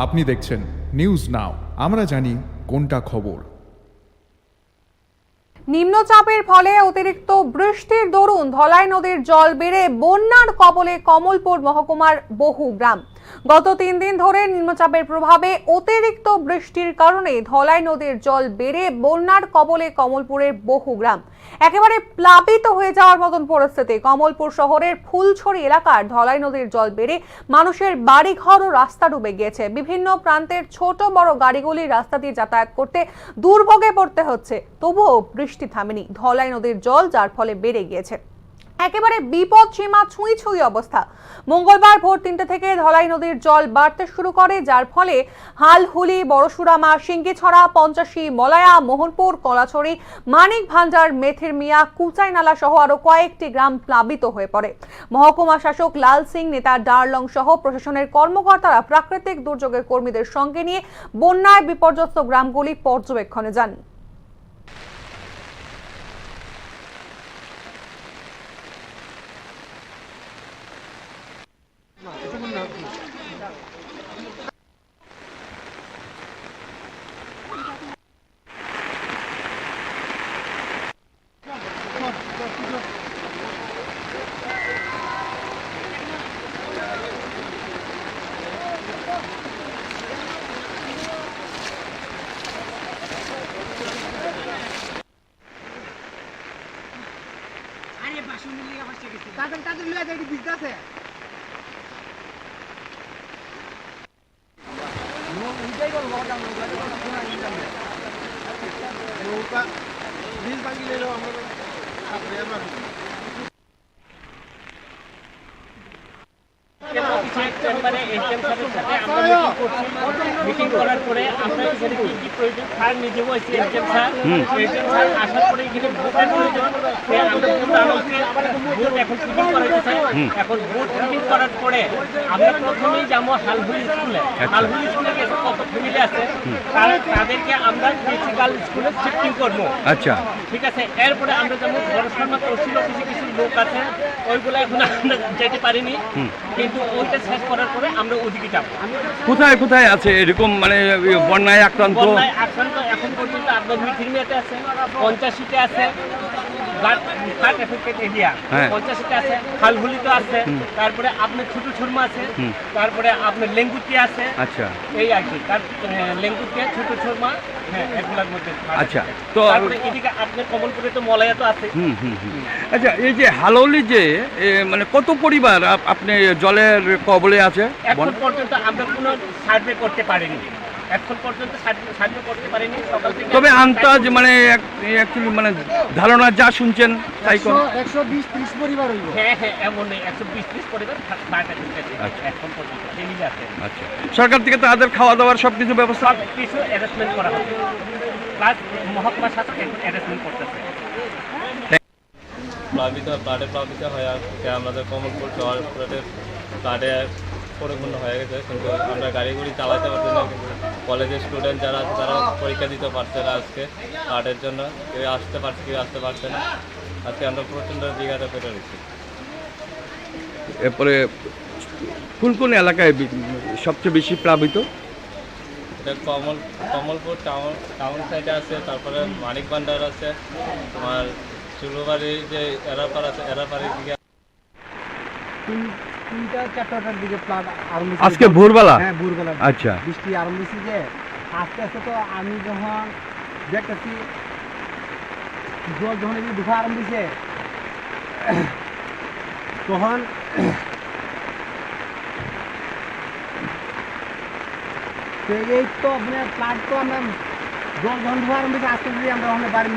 আপনি দেখছেন news now, আমরা জানি কোনটা খবর। নিম্নচাপের ফলে অতিরিক্ত বৃষ্টির দরুন ধলাই নদীর জল বেড়ে বন্যার কবলে কমলপুর মহকুমার বহু গ্রাম। গত 3 দিন ধরে নিম্নচাপের প্রভাবে অতিরিক্ত বৃষ্টির কারণে ধলাই নদীর জল বেড়ে বন্যার কবলে কমলপুরের বহু গ্রাম। একেবারে প্লাবিত হয়ে যাওয়ার মতন পরিস্থিতি। কমলপুর শহরের ফুলছড়ি এলাকার ধলাই নদীর জল বেড়ে মানুষের বাড়িঘর ও রাস্তা ডুবে গিয়েছে। বিভিন্ন প্রান্তের ছোট বড় গাড়িগুলি রাস্তা দিয়ে যাতায়াত করতে দুর্ভোগে পড়তে হচ্ছে। তবুও বৃষ্টি থামেনি ধলাই নদীর জল, যার ফলে বেড়ে গিয়েছে একেবারে বিপদ সীমা ছুঁই ছুঁই অবস্থা। মঙ্গলবার ভোর 3টে থেকে ধলাই নদীর জল বাড়তে শুরু করে, যার ফলে হালহুলি, বড়সুরামা, সিঙ্গিছড়া, পঞ্চাশি, মলায়া, মোহনপুর, কলাছড়ি, মানিক ভান্ডার, মেথির মিয়া, কুচাইনালা সহ আরো কয়েকটি গ্রাম প্লাবিত হয়ে পড়ে। মহকুমা শাসক লাল সিং, নেতা ডারলং সহ প্রশাসনের কর্মকর্তারা প্রাকৃতিক দুর্যোগের কর্মীদের সঙ্গে নিয়ে বন্যায় বিপর্যস্ত গ্রামগুলি পর্যবেক্ষণে যান। মিটিং করার পরে আমরা এখানে কি কি প্রয়োজন স্যার নিজেও এসে এসেছেন স্যার আসার পরে এখানে ভোটের প্রয়োজন আমরা ভোট এখন মিটিং করা হয়েছে। এখন ভোট মিটিং করার পরে আমরা প্রথমেই যাবো হালহুলি স্কুলে। হালহুলি স্কুলে গেছে কত ফ্যামিলি আছে তাদেরকে আমরা বেসিক্যাল স্কুলে শিফটিং করবো। আচ্ছা, ঠিক আছে। এরপরে আমরা যেমন বড়সড়া তহসিল অফিসে কিছু লোক আছে, ওইগুলো এখন আমরা যেতে পারিনি, কিন্তু ওইটা শেষ করার পরে আমরা ওদিকে যাবো। কোথায় কোথায় আছে এরকম মানে বন্যায় আক্রান্ত? বন্যায় আক্রান্ত এখন পর্যন্ত আপনার মিঠির মেয়েতে আছে, 85তে আছে, ফ্লাড এফেক্টেড এরিয়া 85তে আছে, হালহুলিতে আছে, তারপরে আপনার ছোট ছুরমা আছে, তারপরে আপনার লেঙ্গুতি আছে। আচ্ছা, এই আর কি লেঙ্গুতি, ছোট ছুরমা, হ্যাঁ এগুলোর মধ্যে। আচ্ছা, তো তারপরে এদিকে আপনার কমলপুরে তো মলায়া তো আছে। আচ্ছা, এই যে হালৌলি যে মানে কত পরিবার আপনি জলের কবলে আছে? এখন পর্যন্ত আমরা কোনো সার্ভে করতে পারিনি, এখন পর্যন্ত সার্ভে করতে পারিনি সকাল থেকে। তবে আন্দাজ মানে অ্যাকচুয়ালি মানে ধারণা যা শুনছেন তাই কোন 120-30 পরিবার হইব। হ্যাঁ হ্যাঁ, এমন 120-30 পরিবার এখন পর্যন্ত ফ্যামিলি আছে। আচ্ছা, সরকার থেকে তাদের খাওয়া দাওয়ার সব কিছু ব্যবস্থা, সব কিছু অ্যারেঞ্জমেন্ট করা হবে, প্লাস মহকুমা শাসক এখন অ্যারেঞ্জমেন্ট করতেছে। প্লাবিত হয়ে আসছে আমাদের কমলপুর শহর প্লাটে পরিপূর্ণ হয়ে গেছে, কিন্তু আমরা গাড়িগুড়ি চালাতে পারছি না। কলেজের স্টুডেন্ট যারা আছে তারা পরীক্ষা দিতে পারছে না আজকে প্লাটের জন্য। কেউ আসতে পারছে, কেউ আসতে পারছে না। আজকে আমরা প্রচণ্ড বিঘাতে পেরে রয়েছি। এরপরে কোন কোন এলাকায় সবচেয়ে বেশি প্লাবিত? এটা কমলপুর টাউন সাইডে আছে, তারপরে মানিক ভান্ডার আছে, তোমার চুলুবাড়ি যে এরাপার আছে, এরাপাড়ির দিকে 3টা-4টার দিকে ফ্লাড আরম্ভ হয়েছে আজকে ভোরবেলা? হ্যাঁ, ভোরবেলা। আচ্ছা, বৃষ্টি আরম্ভ হয়েছে যে আস্তে আস্তে। তো আমি যখন দেখতেছি জল যখন এদিকে ঢুকা আরম্ভ হয়েছে, তখন এই তো আপনার ফ্লাড তো আমরা জল যখন ঢুকা আরম্ভ হয়েছে আস্তে আস্তে আমরা ওখানে বাড়ি